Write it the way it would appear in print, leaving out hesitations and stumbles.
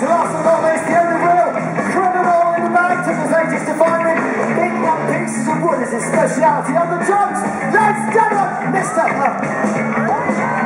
So last but not least, the only real criminal in the band took us ages to find him. Beating up pieces of wood is his speciality. On the drums, let's get up, Mr.